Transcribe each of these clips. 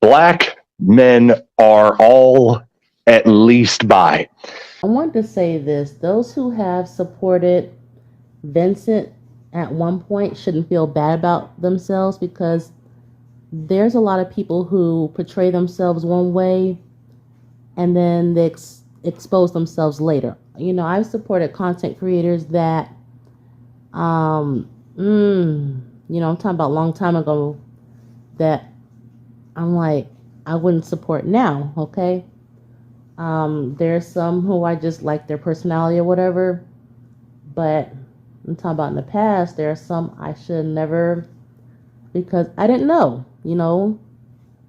Black men are all at least bi. I want to say this: those who have supported Vincent at one point shouldn't feel bad about themselves, because there's a lot of people who portray themselves one way and then they expose themselves later. I've supported content creators that, um, I'm talking about a long time ago, that I'm like, I wouldn't support now, okay? There's some who I just like their personality or whatever, but I'm talking about in the past, there are some I should never, because I didn't know,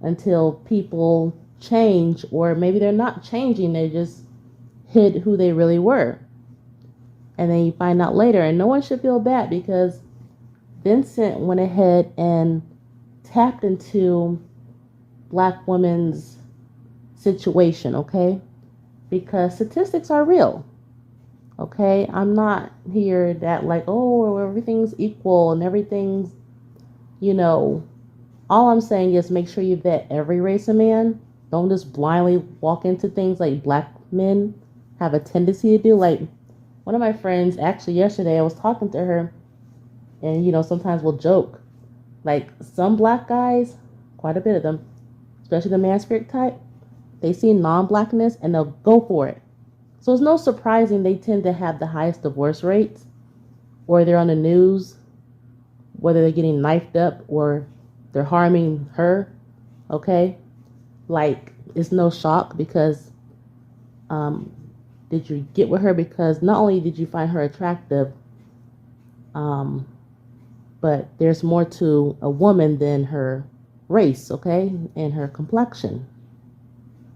until people change, or maybe they're not changing, they just hid who they really were. And then you find out later, and no one should feel bad, because Vincent went ahead and tapped into black women's situation, okay? Because statistics are real, okay? I'm not here that like, oh, everything's equal and everything's, you know, all I'm saying is make sure you vet every race of man. Don't just blindly walk into things like black men have a tendency to do. Like, one of my friends, actually yesterday, I was talking to her, and sometimes we'll joke. Like, some black guys, quite a bit of them, especially the man spirit type, they see non-blackness and they'll go for it. So it's no surprising they tend to have the highest divorce rates, or they're on the news, whether they're getting knifed up or they're harming her. Okay, like, it's no shock, because um, did you get with her because not only did you find her attractive, um, but there's more to a woman than her race, okay, and her complexion.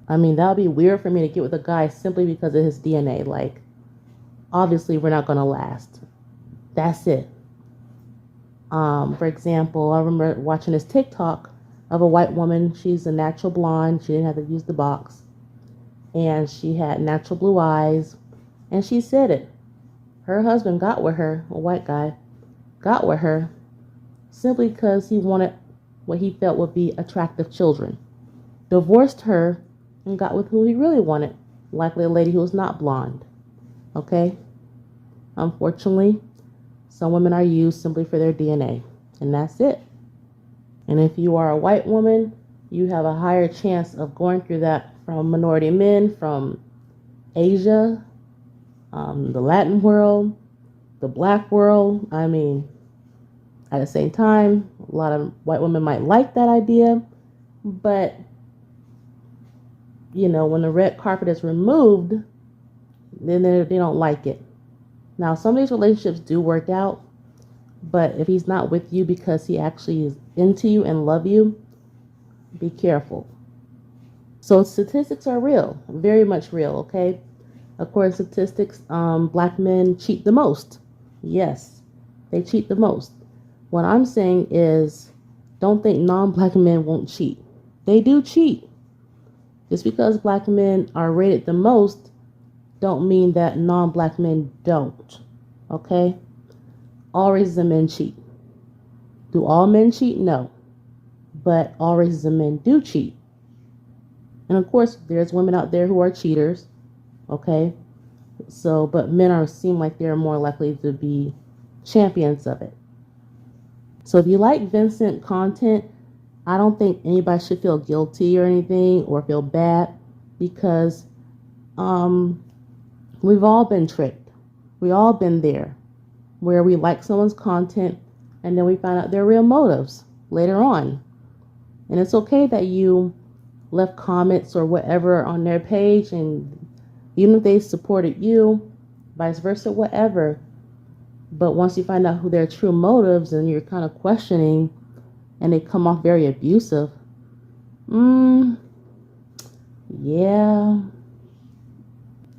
I mean, that would be weird for me to get with a guy simply because of his DNA. Like, obviously, we're not going to last. That's it. For example, I remember watching this TikTok of a white woman. She's a natural blonde. She didn't have to use the box. And she had natural blue eyes. And she said it. Her husband got with her, a white guy, got with her simply because he wanted what he felt would be attractive children. Divorced her and got with who he really wanted, likely a lady who was not blonde. Okay? Unfortunately, some women are used simply for their DNA, and that's it. And if you are a white woman, you have a higher chance of going through that from minority men from Asia, the Latin world, the black world. I mean, at the same time, a lot of white women might like that idea, but when the red carpet is removed, then they don't like it. Now, some of these relationships do work out, but if he's not with you because he actually is into you and love you, be careful. So statistics are real, very much real, okay? According to statistics, black men cheat the most. Yes, they cheat the most. What I'm saying is, don't think non-black men won't cheat. They do cheat. Just because black men are rated the most, don't mean that non-black men don't. Okay? All races of men cheat. Do all men cheat? No. But all races of men do cheat. And of course, there's women out there who are cheaters. Okay? So, but men seem like they're more likely to be champions of it. So if you like Vincent content, I don't think anybody should feel guilty or anything or feel bad, because um, we've all been tricked. We all been there, where we like someone's content and then we find out their real motives later on. And it's okay that you left comments or whatever on their page, and even if they supported you, vice versa, whatever. But once you find out who their true motives and you're kind of questioning, and they come off very abusive, yeah.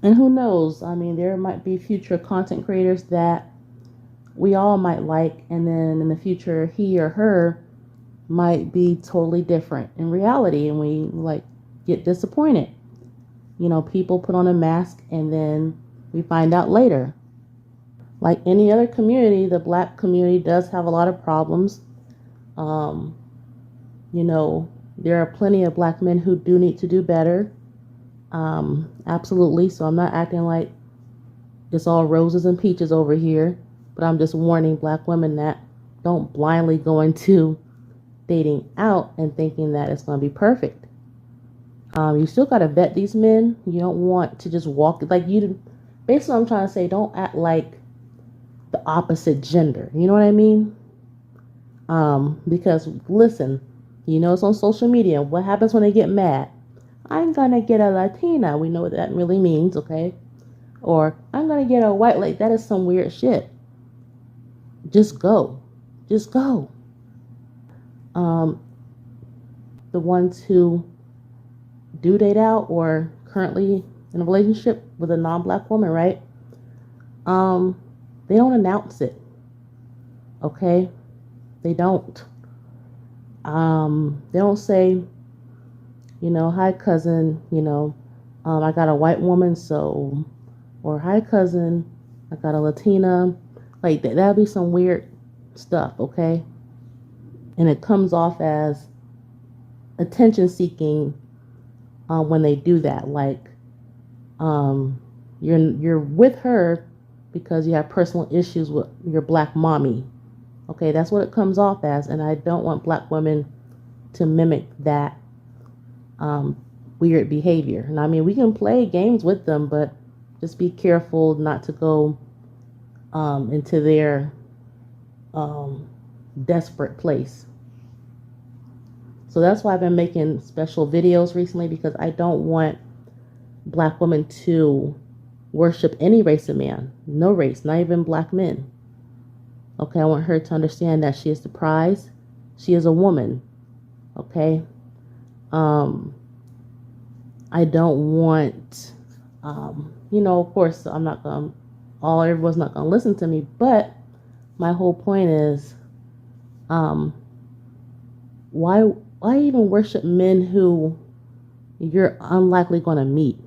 And who knows? I mean, there might be future content creators that we all might like, and then in the future, he or her might be totally different in reality, and we get disappointed. People put on a mask, and then we find out later. Like any other community, the black community does have a lot of problems. Um, you know, There are plenty of black men who do need to do better. Absolutely. So I'm not acting like it's all roses and peaches over here, but I'm just warning black women that don't blindly go into dating out and thinking that it's going to be perfect. You still got to vet these men. You don't want to just walk like you. Basically, what I'm trying to say, don't act like the opposite gender. You know what I mean? Because listen, it's on social media. What happens when they get mad? I'm gonna get a Latina. We know what that really means, okay? Or I'm gonna get a white lady. That is some weird shit. Just go. Just go. The ones who do date out or currently in a relationship with a non-black woman, right? They don't announce it. Okay? They don't. They don't say, hi cousin, I got a white woman, so, or hi cousin, I got a Latina. Like that'll be some weird stuff, okay? And it comes off as attention seeking when they do that. Like you're with her because you have personal issues with your black mommy. Okay, that's what it comes off as, and I don't want black women to mimic that weird behavior. And I mean, we can play games with them, but just be careful not to go into their desperate place. So that's why I've been making special videos recently, because I don't want black women to worship any race of man. No race, not even black men. Okay, I want her to understand that she is the prize. She is a woman. Okay? I don't want, of course, everyone's not going to listen to me, but my whole point is, why even worship men who you're unlikely going to meet?